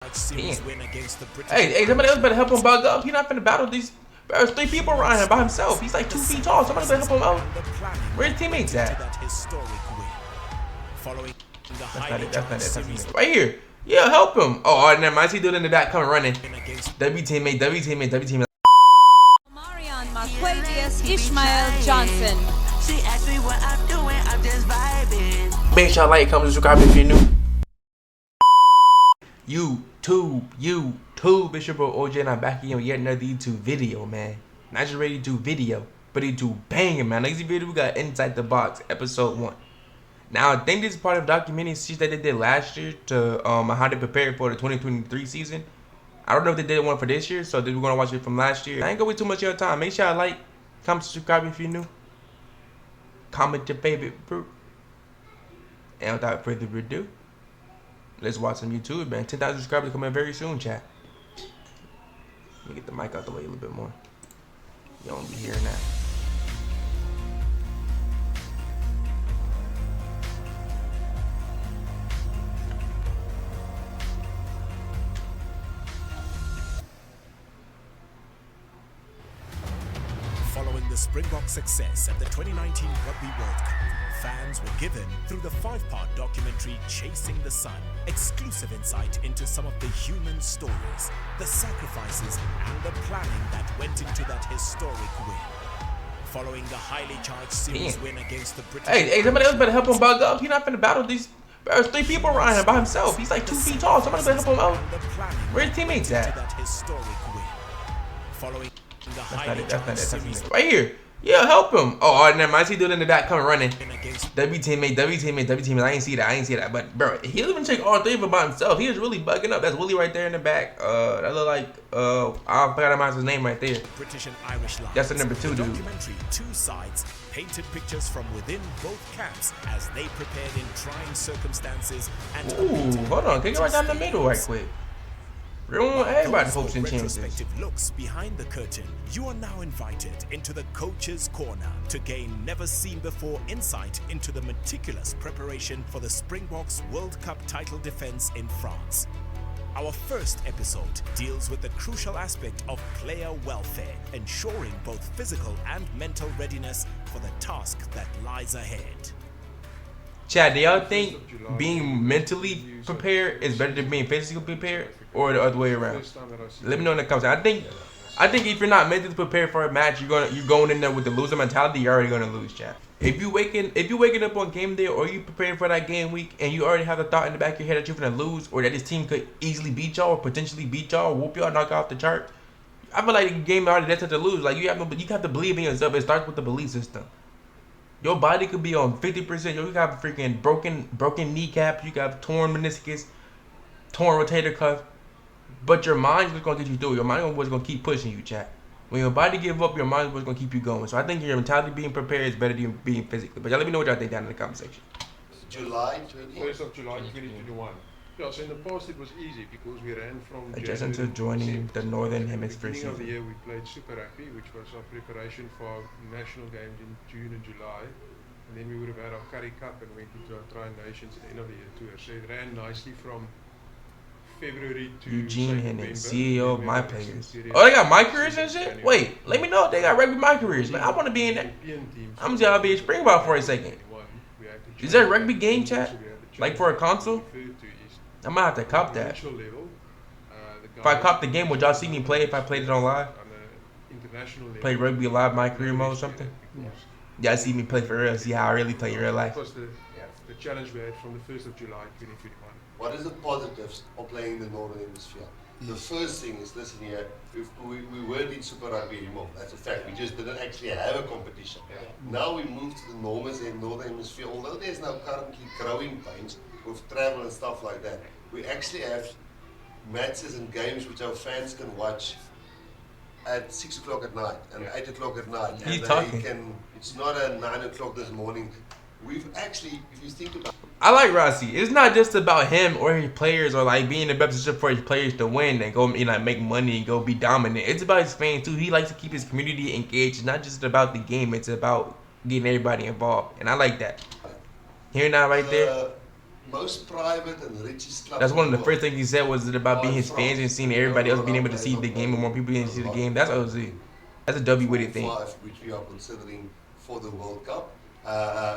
Hey, somebody else better help him bug up. He's not finna battle these. There's 3 people around him by himself. He's like 2 feet tall. Somebody better help him out. Where's his teammates at? That's not it. Right here. Yeah, help him. Oh, all right, never mind. I see dude in the back coming running. W teammate. Marion Marquadius Ishmael Johnson. She asked me what I'm doing, I'm just vibing. Make sure y'all like, comment, subscribe if you're new. YouTube, it's your bro OJ, and I'm back again with yet another YouTube video, man. Not just ready to do video, but YouTube banging, man. Next video we got Inside the Box, episode 1. Now I think this is part of the documentary series that they did last year to how they prepared for the 2023 season. I don't know if they did one for this year, so we're gonna watch it from last year. I ain't gonna waste too much of your time. Make sure y'all like, comment, subscribe if you're new. Comment your favorite fruit. And without further ado, let's watch some YouTube, man. 10,000 subscribers coming very soon, chat. Let me get the mic out the way a little bit more. You don't be hearing that. Following the Springboks' success at the 2019 Rugby World Cup, fans were given, through the 5-part documentary Chasing the Sun, exclusive insight into some of the human stories, the sacrifices and the planning that went into that historic win. Following the highly charged series win against the British... Hey, somebody else better help him bug up. He's not finna battle these... There's 3 people around him by himself. He's like 2 feet tall. Somebody better help him out. Where's his teammates at? Following the That's not it. Right here. Yeah, help him. Oh, all right, never mind. I see dude in the back coming running. W teammate. I ain't see that. But bro, he didn't even check all 3 of them by himself. He was really bugging up. That's Willie right there in the back. That look like I forgot his name right there. British and Irish lines. That's the number 2 dude. Documentary 2 sides painted pictures from within both camps as they prepared in trying circumstances and hold on, can you right down the middle right quick? Everybody hopes and chances. Retrospective looks behind the curtain. You are now invited into the coach's corner to gain never-seen-before insight into the meticulous preparation for the Springboks World Cup title defense in France. Our first episode deals with the crucial aspect of player welfare, ensuring both physical and mental readiness for the task that lies ahead. Chad, do y'all think being mentally prepared is better than being physically prepared, or the other way around? Let me know in the comments. I think if you're not mentally prepared for a match, you're going in there with the loser mentality. You're already gonna lose, Chad. If you waking up on game day, or you preparing for that game week, and you already have the thought in the back of your head that you're gonna lose, or that this team could easily beat y'all, or potentially beat y'all, or whoop y'all, knock off the chart, I feel like the game already destined to lose. Like you have to believe in yourself. It starts with the belief system. Your body could be on 50%. You got freaking broken kneecaps. You got torn meniscus, torn rotator cuff. But your mind's what's gonna get you through. Your mind is what's gonna keep pushing you, chat. When your body give up, your mind is what's gonna keep you going. So I think your mentality being prepared is better than being physically. But y'all let me know what y'all think down in the comment section. July 1st of July 2021. Yeah, so in the past it was easy because we ran from adjacent to joining the Northern Hemisphere beginning of the season. year we played Super Rugby, which was our preparation for our national games in June and July. And then we would have had our Curry Cup and went into our Tri-Nations at the end of the year tour. So it ran nicely from February to Eugene Hennon, November. CEO of My Players. Oh, they got my careers and shit? Wait, let me know if they got rugby my careers. Man, I want to be in there. I'm just gonna be a Springbok for a second. Is there a rugby game, chat? Like for a console? I might have to cop that. If I cop the game, would y'all see me play if I played it on live? Play rugby live, my career mode or something? Y'all see me play for real, see how I really play in real life. That was the challenge we had from the 1st of July 2021. What is the positives of playing in the Northern Hemisphere? The first thing is, listen here, we weren't in Super Rugby anymore. That's a fact. We just didn't actually have a competition. Now we moved to the Northern Hemisphere. Although there's now currently growing pains with travel and stuff like that, we actually have matches and games which our fans can watch at 6 o'clock at night and 8 o'clock at night. He's uh, talking. It's not at 9 o'clock this morning. We've actually, if you think about I like Rossi. It's not just about him or his players or like being the best position for his players to win and go make money and go be dominant. It's about his fans too. He likes to keep his community engaged. It's not just about the game. It's about getting everybody involved, and I like that. Hearing that right there. most private and richest clubs. That's one of the in first world things he said was it about being are his in fans and France. seeing You know, everybody a else lot being of able to see players the are game and more people being able to see the game. That's OZ. That's a W with it thing. 5, which we are considering for the World Cup,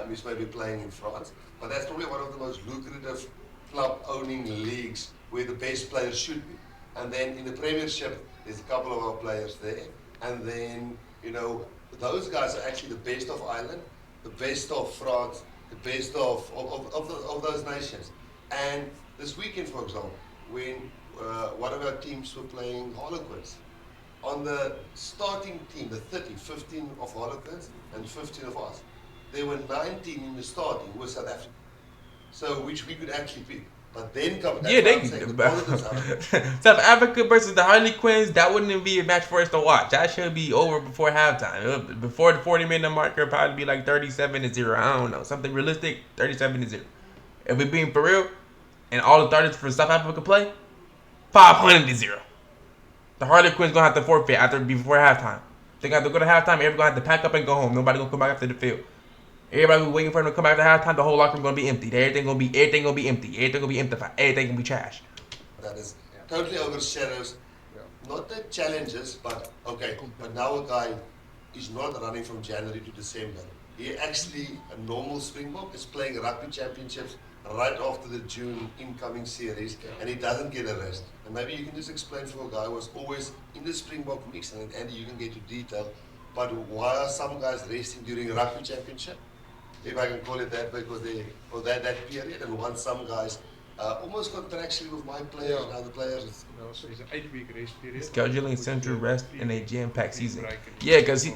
which may be playing in France. But that's probably one of the most lucrative club-owning leagues where the best players should be. And then in the Premiership, there's a couple of our players there. And then, you know, those guys are actually the best of Ireland, the best of France, the best of those nations. And this weekend, for example, when one of our teams were playing Harlequins, on the starting team, the 15 of Harlequins and 15 of us, there were 19 in the starting with South Africa. So, which we could actually pick. But then come, Yeah, they South South Africa versus the Harlequins. That wouldn't even be a match for us to watch. That should be over before halftime. Before the 40-minute marker, probably be like 37-0. I don't know, something realistic. 37-0. If we're being for real, and all the starters for South Africa play, 500-0. The Harlequins gonna have to forfeit before halftime. They gonna have to go to halftime. Everybody gonna have to pack up and go home. Nobody gonna come back after the field. Everybody was waiting for them to come back to halftime. The whole locker room gonna be empty. Everything gonna be empty. Everything gonna be emptified. Everything gonna be trash. That is totally overshadows not the challenges, but okay. But now a guy is not running from January to December. He actually, a normal Springbok, is playing rugby championships right after the June incoming series, and he doesn't get a rest. And maybe you can just explain for a guy who was always in the Springbok mix, and Andy, you can get to detail. But why are some guys resting during rugby championship? If I can call it that, because they for that period, and once some guys almost contractually with my players, now the players. No, so it's an 8-week rest period. Scheduling central rest in a jam-packed season. Yeah, because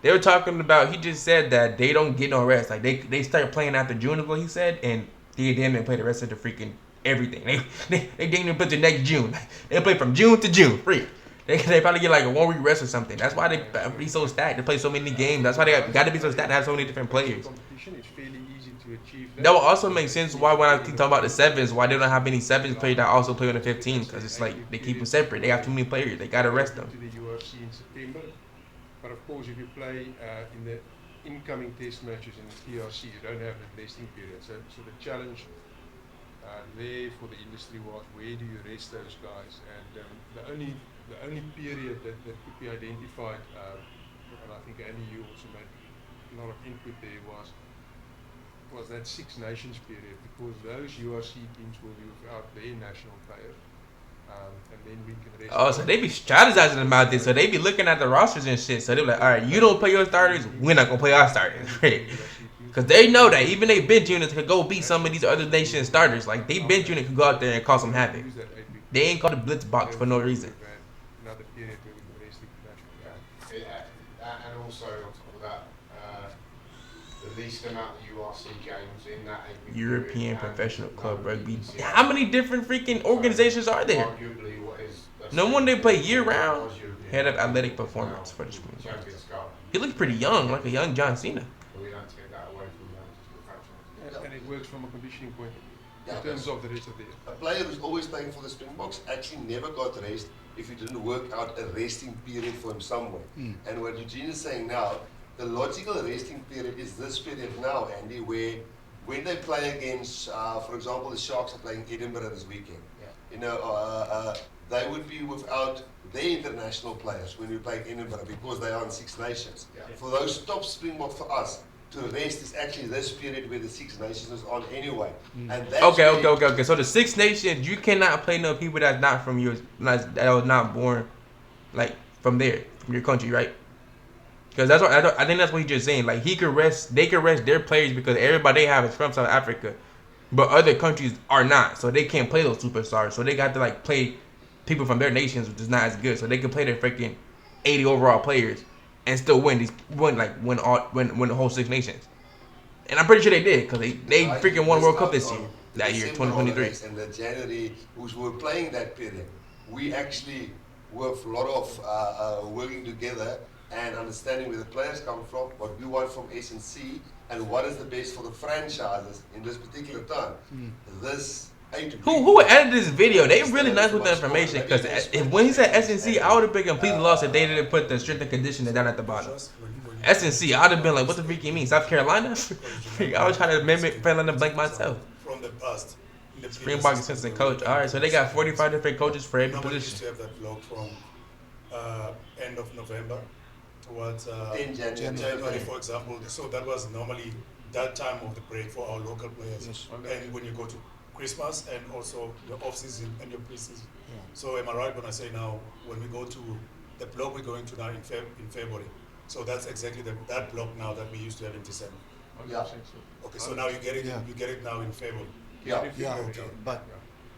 they were talking about. He just said that they don't get no rest. Like they start playing after June is what he said, and they didn't play the rest of the freaking everything. They didn't even put the next June. They play from June to June, free. They probably get like a 1 week rest or something. That's why they be so stacked. They play so many games. That's why they got to be so stacked to have so many different players. Competition, it's fairly easy to achieve that. That will also make sense why when I keep talking about the sevens, why they don't have any sevens players that also play on the 15s, because it's like they keep them separate. They have too many players. They got to rest them. To the UFC in September, but of course, if you play in the incoming test matches in the PRC, you don't have the resting period. So the challenge there for the industry was where do you rest those guys? And the only period that could be identified, and I think Andy, you also made a lot of input there, was that Six Nations period, because those URC teams will be without their national players, and then we can rest. Oh, so they be strategizing about this. So they be looking at the rosters and shit. So they be like, all right, you don't play your starters, we're not gonna play our starters, right? Because they know that even they bench units could go beat some of these other nation starters. Like they bench unit could go out there and cause some havoc. They ain't called the blitz box for no reason. Another period where we can rest the national guys. And also on top of that, the least amount of URC games in that 8-week European period, Professional and Club Rugby. ECL. How many different freaking organizations are there? Arguably what is No one they play year round. was European Head of athletic now performance for the Springboks. Champions Cup. He looks pretty young, like a young John Cena. But we don't take that away from the And it works from a conditioning point of view, Yeah, in terms of the rest of the year. A player who's always playing for the Springboks actually never got rest if he didn't work out a resting period for him somewhere. And what Eugene is saying now, the logical resting period is this period now, Andy, where when they play against, for example, the Sharks are playing Edinburgh this weekend. You know, they would be without their international players when we play Edinburgh because they are in Six Nations. For those top Springboks, for us, to rest is actually this period where the Six Nations is on anyway. And that's Okay. So the Six Nations, you cannot play no people that's not from yours, that was not born, like from there, from your country, right? Because that's what I think that's what he's just saying. Like they could rest their players because everybody they have is from South Africa, but other countries are not, so they can't play those superstars. So they got to like play people from their nations, which is not as good. So they can play their freaking 80 overall players and still win the whole Six Nations. And I'm pretty sure they did because they freaking won World Cup this year, that year, 2023. And the January, who were playing that period, we actually were a lot of working together and understanding where the players come from, what we want from S&C, and what is the best for the franchises in this particular time. This 8 weeks. Who edited this video? They really nice with the information because when he said SNC, I would have been completely lost if they didn't put the strength and conditioning down at the bottom. SNC, I would have been like, what the freak you mean? South Carolina? I was trying to mimic fill in the blank myself. From the past, Springboks assistant coach. All right, so they got 45 different coaches for every Normally used position. to have that block from end of November towards 10 January. January, for example. So that was normally that time of the break for our local players. Yes. And when you go to Christmas and also your off-season and your pre-season. So am I right when I say now, when we go to the block we're going to now in February, so that's exactly that block now that we used to have in December. Yeah. Okay, so now you get it, you get it now in February. Yeah. Yeah, Okay. but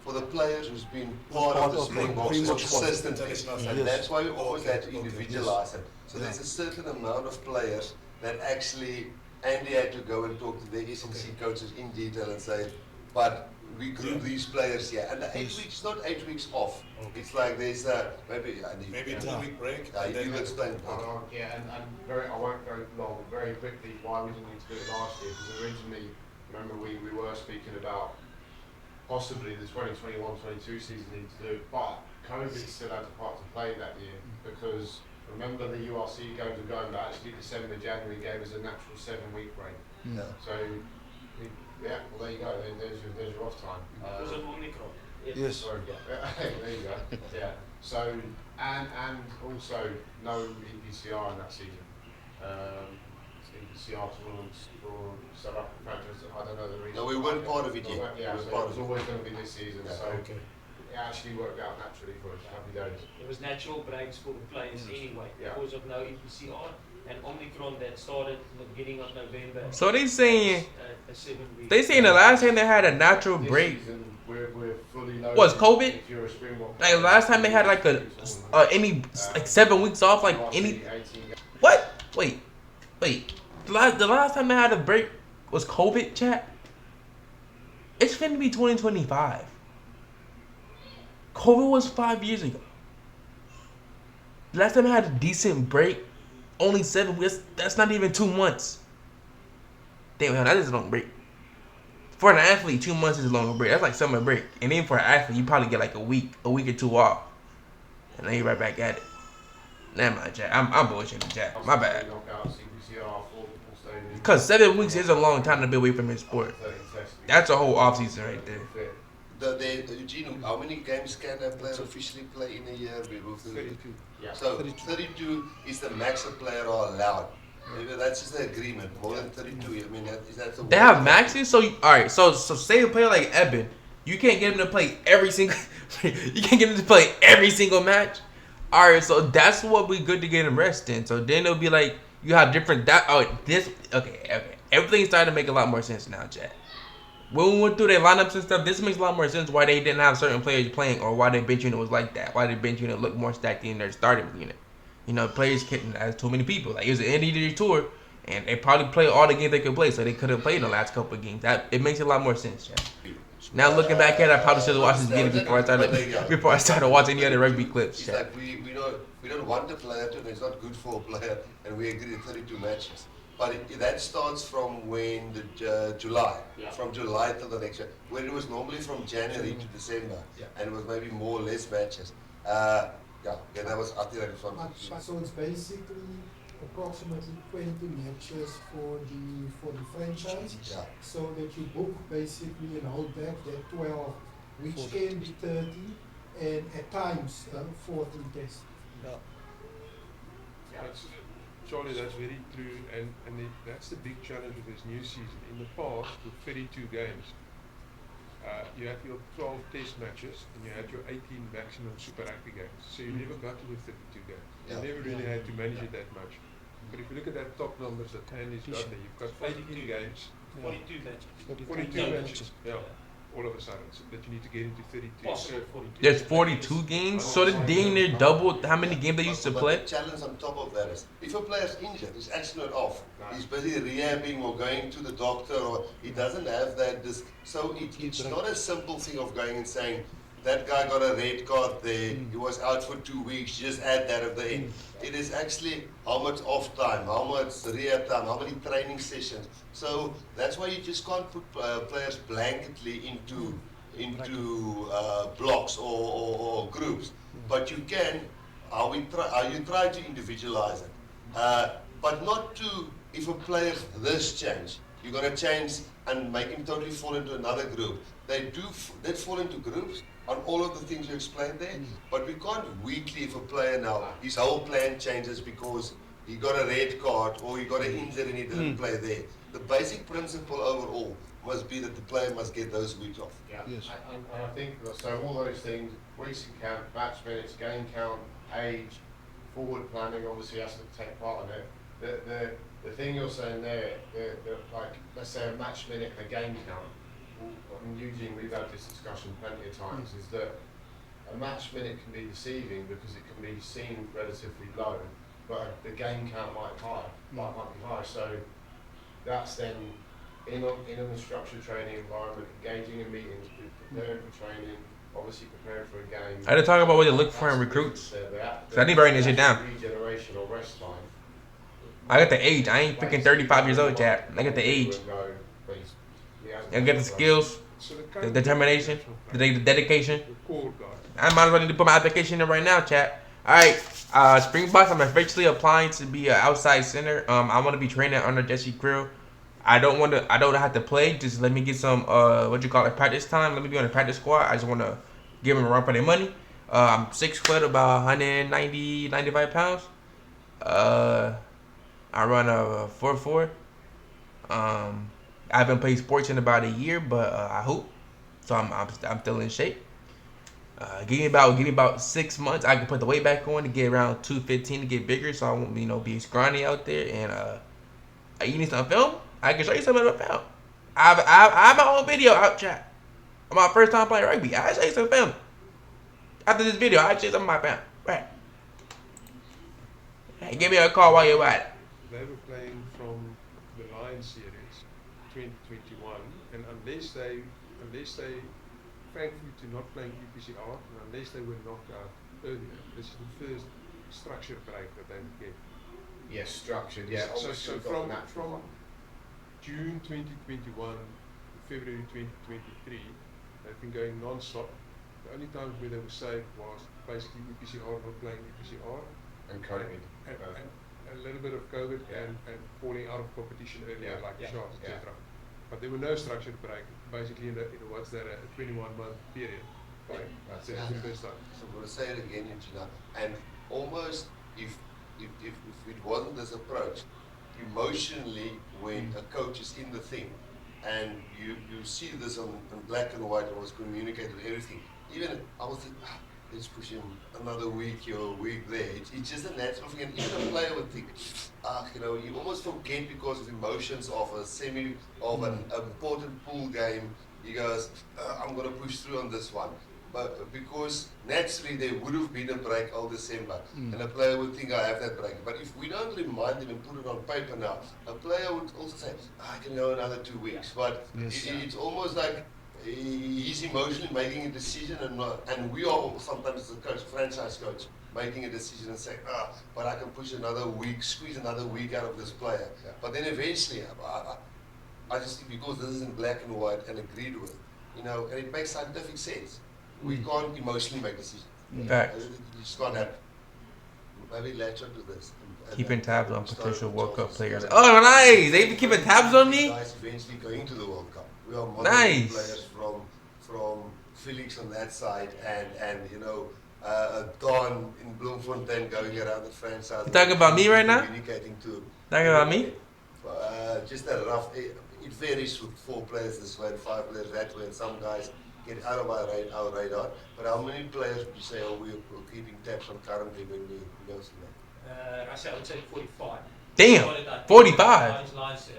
For the players who's been part of the Springboks consistently, International and Yes. that's why we always had to Okay, individualize it. So there's a certain amount of players that actually Andy had to go and talk to the S&C coaches in detail and say, but we group these players here, and the 8 weeks is not 8 weeks off. Okay. It's like there's maybe Maybe a 2-week break. Yeah, and then you explain. Yeah, and I won't go long, very quickly, why we didn't need to do it last year, because originally, remember we were speaking about possibly the 2021-22 season need to do it, but COVID still had a part to play that year, because remember the URC games were going, but actually December, January gave us a natural 7-week break. Yeah. So, yeah, well there you go, there's your off time. Because of Omicron. yes, Sorry, there you go. Yeah. So and also no EPCR in that season. EPCR tournaments for South African franchises. I don't know the reason. No, we weren't part of it yet. Yeah, We were so part it was of it. always going to be this season. Yeah, So okay. it actually worked out naturally for us. Happy days. There was natural breaks for the players anyway Yeah. because of no EPCR and Omicron that started in the beginning of November. So they saying a 7-week. they saying the last time they had a natural This break season, we're fully loaded. was COVID. If you're a Springbok Like last time they had like any like 7 weeks off, like any 18 games. what? Wait. The last time they had a break was COVID, chat. It's finna be 2025. COVID was 5 years ago. Last time I had a decent break, only 7 weeks. That's not even 2 months. Damn, that is a long break. For an athlete, 2 months is a long break. That's like summer break. And then for an athlete, you probably get like a week or two off. And then you're right back at it. Never mind, Jack. I'm bullshitting, Jack. My bad. Because 7 weeks is a long time to be away from your sport. That's a whole off season right there. Eugene, how many games can a player officially play in a year? We moved 32. Yeah. So 32 is the max a player are allowed. That's just the agreement. More than 32. I mean, that's the. They have maxes, so alright. So say a player like Eben, you can't get him to play every single. You can't get him to play every single match. Alright, so that's what we good to get him rest in. So then it'll be like you have different okay. Everything's starting to make a lot more sense now, Jack. When we went through their lineups and stuff, this makes a lot more sense why they didn't have certain players playing or why their bench unit was like that. Why their bench unit looked more stacked than their starting unit. You know, players couldn't have too many people. Like it was an end of the tour, and they probably played all the games they could play, so they couldn't play in the last couple of games. That it makes it a lot more sense, Jack. Now looking back at it, I probably should have watched this game before I started watching the other rugby clips. It's Jack. like we don't want a player to, and it's not good for a player, and we agree 32 matches. But that starts from when the July, from July till the next year, where it was normally from January to December, and it was maybe more or less matches. That was I think that was one. So it's basically approximately 20 matches for the franchise. Yeah. So that you book basically and hold back that 12, which can be 30, and at times 40 tests. Charlie, that's very true, and that's the big challenge with this new season. In the past, with 32 games, you had your 12 test matches and you had your 18 maximum Super Rugby games. So you never got to the 32 games. You never really had to manage it that much. But if you look at that top numbers that Andy's got there, you've got 82 games, 42 matches. 42 matches, all of a sudden, so that you need to get into 32. Possible 42. There's 42 games, so the dang near doubled how many games they used to play. But the challenge on top of that is, if a player's injured, he's actually not off. He's busy rehabbing or going to the doctor, or he doesn't have that disc. So it's not a simple thing of going and saying, that guy got a red card there, he was out for 2 weeks, just add that at the end. It is actually how much off time, how much rehab time, how many training sessions. So that's why you just can't put players blanketly into blocks or groups. But you can, you try to individualize it. But not to, if a player this change, you're going to change and make him totally fall into another group. They did fall into groups on all of the things you explained there, but we can't weekly, if a player now, his whole plan changes because he got a red card or he got an injury and he didn't play there. The basic principle overall must be that the player must get those weeks off. Yeah. Yes. And I think so. All those things: weeks in camp, match minutes, game count, age, forward planning. Obviously, has to take part in it. The thing you're saying there, like let's say a match minute and a game count. And Eugene, we've had this discussion plenty of times. Is that a match minute can be deceiving because it can be seen relatively low, but the game count might be high. So that's then in a structured training environment, engaging in meetings, preparing for training, obviously preparing for a game. I didn't talk about what they look for in recruits. So I need to write this shit down. Regeneration or rest time. I got the age. I ain't freaking 35 years old, chap. I got the age. I got the skills, the determination, the dedication. I might as well need to put my application in right now, chat. All right, Springboks. I'm officially applying to be an outside center. I want to be training under Jesse Krill. I don't have to play. Just let me get some practice time. Let me be on the practice squad. I just want to give them a run for their money. I'm 6 foot, about 190, 95 pounds. I run a 4.4. I haven't played sports in about a year, but I hope. So I'm still in shape. Give me about 6 months. I can put the weight back on to get around 215 to get bigger, so I won't be scrawny out there. And you need some film? I can show you some of the film. I have my own video out, chat. My first time playing rugby. I'll show you some film. After this video, I'll show you some of my film. Right. Hey, give me a call while you're at it. They were playing from the Lions series 2021, and unless they thankfully to not playing UPCR, and unless they were knocked out earlier, this is the first structured break that they would get. Yes, structured. Yeah. So from June 2021 to February 2023, they've been going non-stop. The only time where they were safe was basically UPCR, not playing UPCR, and COVID, and a little bit of COVID and falling out of competition earlier, shots, etc. But there were no structured break, basically in a 21-month period. Right. That's the first time. So I'm going to say it again, Gina, and almost if it wasn't this approach, emotionally when a coach is in the thing, and you see this on black and white, and was communicated everything. Even I was thinking, let's push him another week here, a week there. It's just a natural thing, and even a player would think, you almost forget because of emotions of an important pool game. He goes, I'm going to push through on this one. But because naturally there would have been a break all December, and a player would think, I have that break. But if we don't remind him and put it on paper now, a player would also say, I can go another 2 weeks. But it's almost like he's emotionally making a decision, and we are sometimes as a coach, franchise coach, making a decision and saying, but I can push another week, squeeze another week out of this player. Yeah. But then eventually, I just think because this is in black and white and agreed with, and it makes scientific sense. We can't emotionally make decisions. Fact. You just can't have. Maybe latch onto this. Keeping tabs on potential World Cup players. Oh, nice! They even keeping tabs on me? Guys eventually going to the World Cup. We are nice. Players from Felix on that side, and Don in Bloemfontein going around the franchise. You talking about me right now? Communicating to. Talking about me? Just a rough. It varies with 4 players this way, 5 players that way, and some guys get out of our radar. But how many players would you say we're keeping tabs on currently when we go through that? I would say 45. Damn, 45.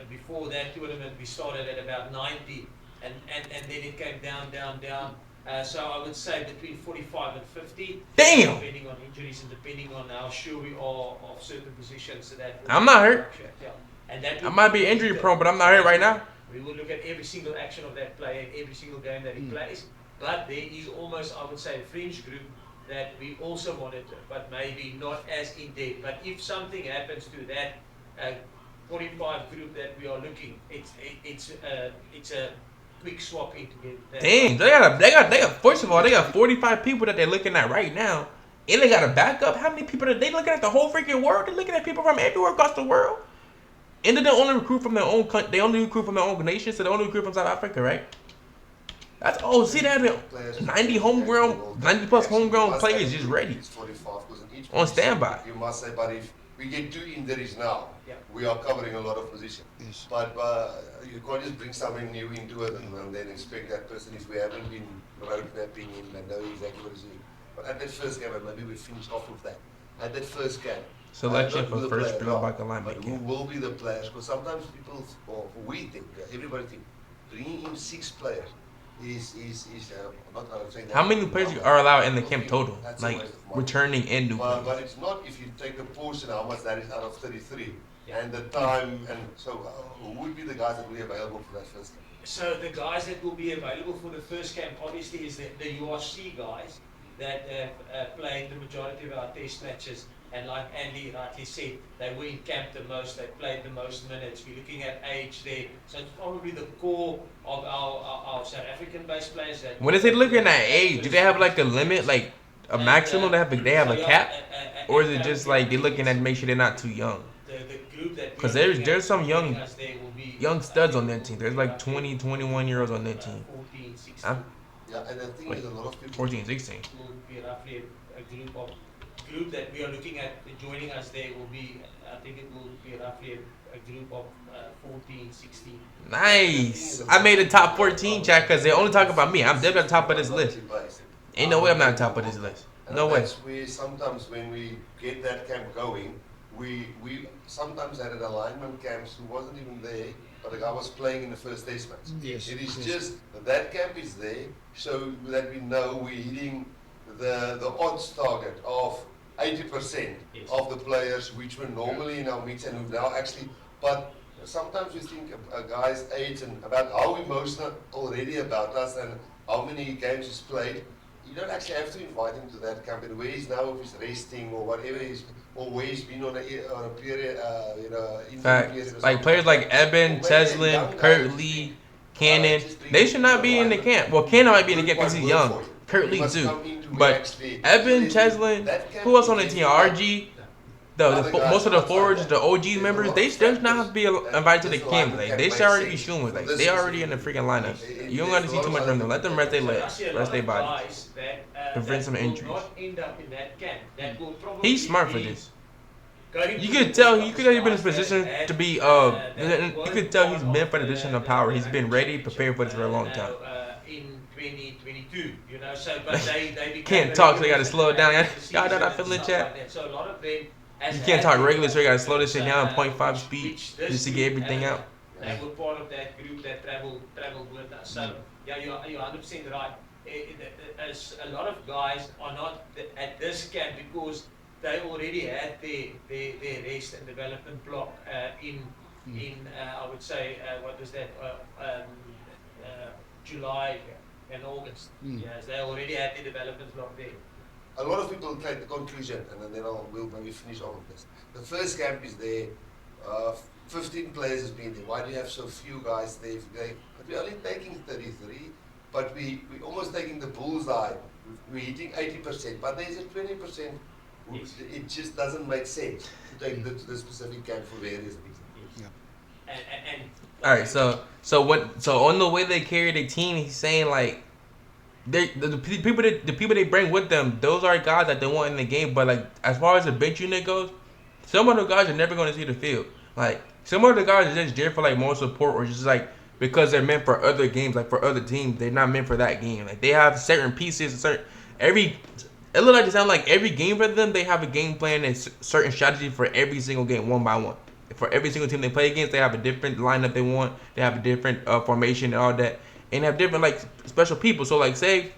Before that tournament, we started at about 90, and then it came down. So I would say between 45 and 50. Damn. Depending on injuries and depending on how sure we are of certain positions. So that I'm not hurt. Yeah. And that I might be injury prone, but I'm not hurt right now. We will look at every single action of that player, every single game that he plays. But there is almost, I would say, a fringe group that we also monitor, but maybe not as in depth. But if something happens to that 45 group that we are looking, it's a quick swapping to get that. Dang, they got. First of all, they got 45 people that they're looking at right now, and they got a backup. How many people are they looking at? The whole freaking world. They're looking at people from everywhere across the world. And then they only recruit from their own country. They only recruit from their own nation, so they only recruit from South Africa, right? That's see that 90 homegrown, 90 plus homegrown players just ready on standby. You must say, but if we get 2 injuries now, we are covering a lot of positions. Yes. But you can't just bring someone new into it and then expect that person, if we haven't been road mapping him and know exactly what he's doing. But at that first game, and maybe we finish off with that. At that first game, selection for first Springbok alignment. But who will be the players? Because sometimes people, or we think, everybody think, bringing in 6 players is not. I'm saying that. How many players are allowed in the camp total? Like returning and new players. But it's not if you take the portion how much that is out of 33 and the time, and so who would be the guys that will be available for that first game? So the guys that will be available for the first camp obviously is the URC guys that have played the majority of our test matches, and like Andy rightly said, they were in camp the most, they played the most minutes. We're looking at age there, so it's probably the core of our South African based players. That when they say looking at age, do they have like a limit, like a maximum? They have a cap, or is it just like they're looking at make sure they're not too young? Because there's some young studs on that team. There's like 20, 21 year olds on that team. 14, 16. Yeah, and the thing is, a lot of people. 14, 16. Will be roughly a group that we are looking at joining us there will be, I think it will be roughly a group of 14, 16. Nice. I made the top 14, chat, because they only talk about me. I'm definitely on top of this list. Ain't no way I'm not on top of this list. No way. That's where sometimes when we get that camp going, we sometimes had an alignment camps who wasn't even there, but the guy was playing in the first test match. Yes. It is just that camp is there, so that we know we're hitting the odds target of 80% of the players which were normally in our meets and who now actually, but sometimes we think a guy's age and about how emotional already about us and how many games he's played. You don't actually have to invite him to that camp, and where he's now, if he's resting or whatever he's, or where he's been on a period, Facts. Like players like Eben, Cheslin, Kurt Lee, Cannon, they should not be in the camp. Well, Cannon might be in the camp because he's young. Kurt Lee too. But Eben, Cheslin, who else on the team? RG, most of the forwards, the OG members, they should not have to be invited to the camp. Like they should already be shooting with. Like they already in the freaking lineup. You don't got to see too much from them. Let them rest their legs, rest their body, prevent some injuries. He's smart for this. You could tell he's been in his position to be. You could tell he's been for the position of power. He's been ready, prepared for this for a long time. In 2022, you know, so but they can't talk, so you gotta slow it down. Y'all know that feeling, chat. So a lot of them. You can't talk regular, so you gotta slow this shit down 0.5 speed just to get everything out. They were part of that group that traveled with us. So yeah, you're 100% right. As a lot of guys are not at this camp because they already had their rest and development block in I would say what was that July and August. Yes, they already had the development block there. A lot of people take the conclusion, and then we'll maybe finish all of this. The first camp is there, 15 players has been there. Why do you have so few guys there? But we're only taking 33, but we're almost taking the bullseye. We're hitting 80%, but there's a 20%. It just doesn't make sense to take to the specific camp for various reasons. And all right, so on the way they carry the team, he's saying like the people they bring with them, those are guys that they want in the game. But like as far as the bench unit goes, some of the guys are never going to see the field. Like some of the guys are just there for like more support or just like because they're meant for other games, like for other teams. They're not meant for that game. Like they have certain pieces, it looks like it sounds like every game for them, they have a game plan and certain strategy for every single game, one by one. For every single team they play against, they have a different lineup they want. They have a different formation and all that. And have different like special people. So like say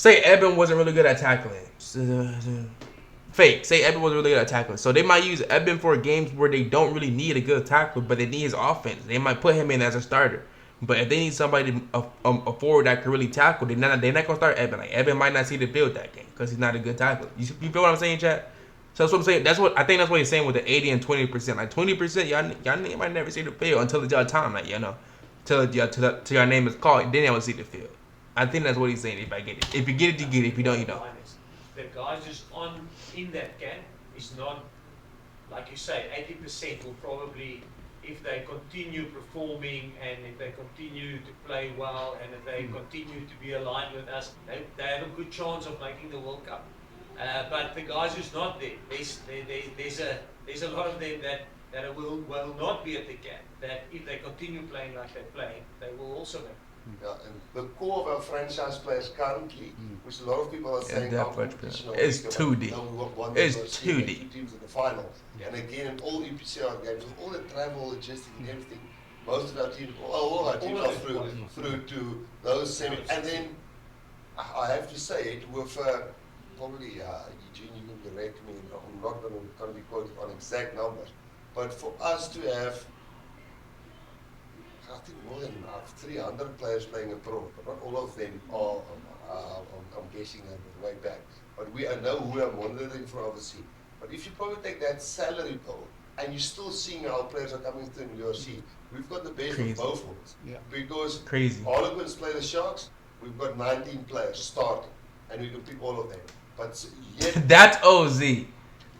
Eben wasn't really good at tackling. Say Eben wasn't really good at tackling. So they might use Eben for games where they don't really need a good tackler, but they need his offense. They might put him in as a starter. But if they need somebody a forward that can really tackle, they're not gonna start Eben. Like Eben might not see the field that game because he's not a good tackler. You feel what I'm saying, chat? So that's what I'm saying. That's what he's saying with the 80 and 20%. Like 20%, y'all might never see the field until it's y'all time. Like till your name is called, then y'all see the field. I think that's what he's saying. If I get it, if you get it, you get it. If you don't, you don't. The guys just in that camp is not like you say, 80% will probably, if they continue performing and if they continue to play well and if they continue to be aligned with us, they have a good chance of making the World Cup. But the guys who's not there, there's a lot of them that will not be at the camp. That if they continue playing like they're playing, they will also make. Yeah, and the core of our franchise players currently, which a lot of people are saying, it's too deep. It's too deep. Two teams in the final, and again in all UPCR games, with all the travel, logistics, and everything, most of our teams, all our teams are through to those semi. And then I have to say it with probably Eugene, you can correct me. I'm not going to be quoted on exact numbers, but for us to have, I think more than 300 players playing abroad, but not all of them are, I'm guessing, way back. But I know who are monitoring from overseas. But if you probably take that salary pool, and you're still seeing how players are coming through in UFC, we've got the best of both worlds. Yeah. Because Harlequins play the Sharks, we've got 19 players starting, and we can pick all of them. But yet that's OZ.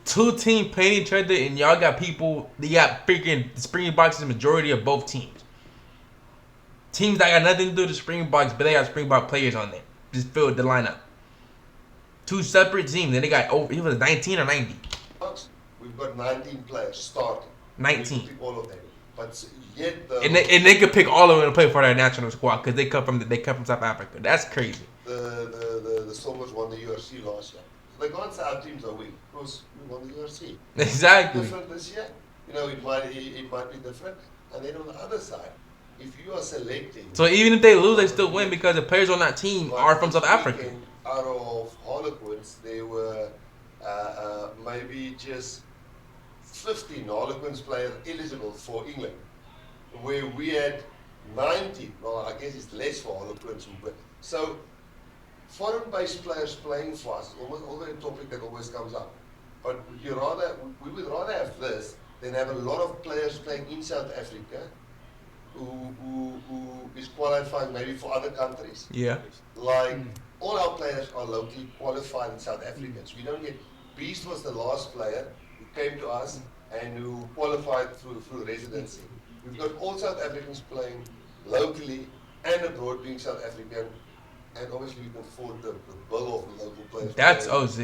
Two teams playing each other, and y'all got people. They got freaking Springboks is the majority of both teams. Teams that got nothing to do with the Springboks, but they got Springbok players on there. Just filled the lineup. Two separate teams, and they got over. It was 19 or 90. We've got 19 players starting. 19. We can pick all of them. But yet and they could pick all of them to play for their national squad because they come from South Africa. That's crazy. The Stormers won the UFC last year. So they can't say our teams are weak because we won the UFC. Exactly. Different this year. It might be different. And then on the other side, if you are selecting, so even if they lose, they still win because the players on that team are from South Africa. Out of Harlequins, there were maybe just 15 Harlequins players eligible for England, where we had 90. Well, I guess it's less for Harlequins. So foreign-based players playing for us is always a topic that always comes up. But we would rather have this than have a lot of players playing in South Africa who is qualifying maybe for other countries. Yeah. Like all our players are locally qualified South Africans. We don't get. Beast was the last player who came to us and who qualified through residency. We've got all South Africans playing locally and abroad, being South African, and obviously we can afford the bill of the local players. That's OZ.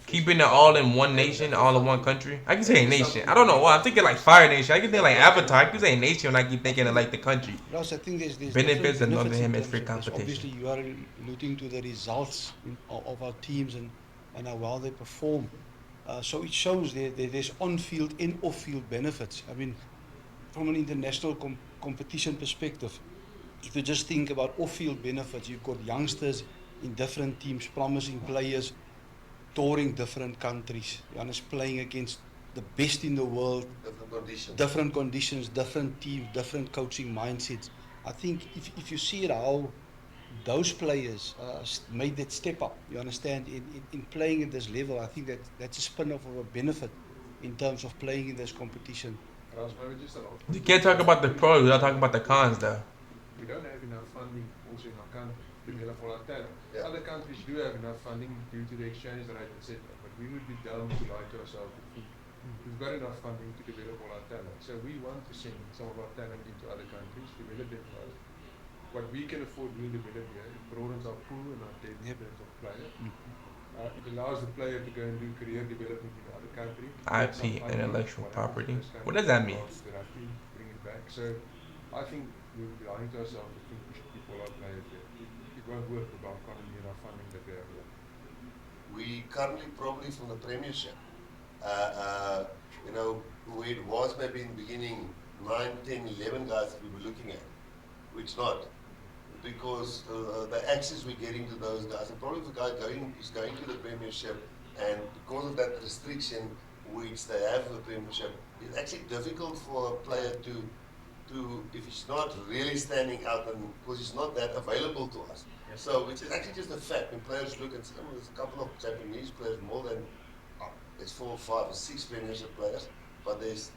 Keeping it all in one nation, all in one country. I can say nation. I don't know why. I'm thinking like Fire Nation. I can think like Avatar. I can say nation when I keep thinking of like the country. Ross, I think there's benefits and Northern Hemisphere benefits. competition. Obviously, you are alluding to the results of our teams and how well they perform. So it shows there's on-field and off-field benefits. I mean, from an international competition perspective, if you just think about off-field benefits, you've got youngsters in different teams, promising players, touring different countries, playing against the best in the world, different conditions, different teams, different coaching mindsets. I think if you see it, how those players made that step up, you understand, in playing at this level, I think that's a spin-off of a benefit in terms of playing in this competition. You can't talk about the pros without talking about the cons, though. We don't have enough funding also in our country to develop all our talent. Other countries do have enough funding due to the exchange rate, etc. But we would be dumb to lie to ourselves. We've got enough funding to develop all our talent. So we want to send some of our talent into other countries, develop them for us. What we can afford being developed here, it broadens our pool and our depth of players. It allows the player to go and do career development in another country. IP, intellectual property. What does that mean? Bring it back. So I think we would be lying to ourselves to think we should keep all our players there. It won't work with our economy and our funding that we have here. We currently probably from the Premiership, where it was maybe in the beginning 9, 10, 11 guys that we were looking at, which not. Because the access we're getting to those guys, and probably if the guy is going to the Premiership, and because of that restriction which they have in the Premiership, it's actually difficult for a player to if he's not really standing out, and because he's not that available to us. Yes. So which is actually just a fact. When players look and say, there's a couple of Japanese players, more than there's 4, 5, or 6 Premiership players, but there's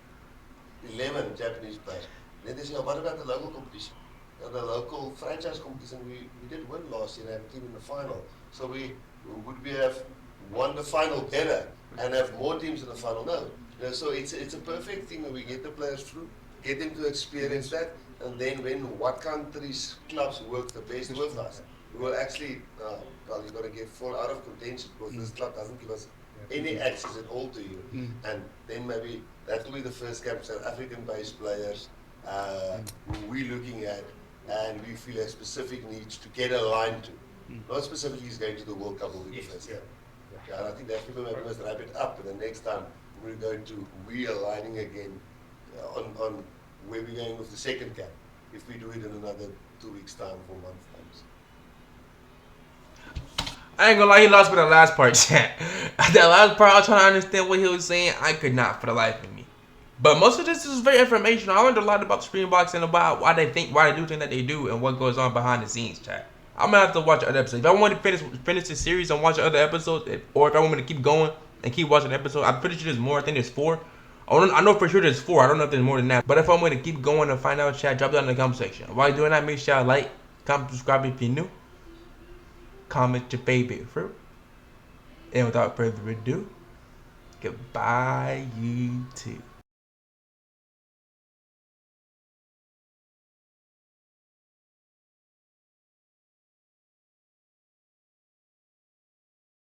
11 Japanese players. Then they say, what about the local competition? The local franchise competition, we did win last year and have a team in the final. So would we have won the final better and have more teams in the final? No. So it's a perfect thing when we get the players through, get them to experience that, and then when what countries, clubs work the best with us, we will actually, well, you've got to fall out of contention because this club doesn't give us any access at all to you. And then maybe that will be the first camp, South African-based players who we're looking at, and we feel have specific needs to get aligned to. Not specifically is going to the World Cup will be the first camp. And I think that people maybe must wrap it up, and the next time we're going to realigning again on where we're going with the second camp, if we do it in another 2 weeks' time, 4 months' time. I ain't gonna lie, he lost with the last part, chat. That last part, I was trying to understand what he was saying. I could not for the life of me. But most of this is very informational. I learned a lot about the Springboks and about why they do things that they do and what goes on behind the scenes, chat. I'm gonna have to watch other episodes. If I want to finish the series and watch other episodes, or if I want me to keep going and keep watching episodes, I'm pretty sure there's more. I think there's 4. I know for sure there's 4. I don't know if there's more than that. But if I'm going to keep going and find out, chat, drop that in the comment section. While you're doing that, make sure y'all like, comment, subscribe if you're new. Comment your favorite fruit. And without further ado, goodbye, YouTube.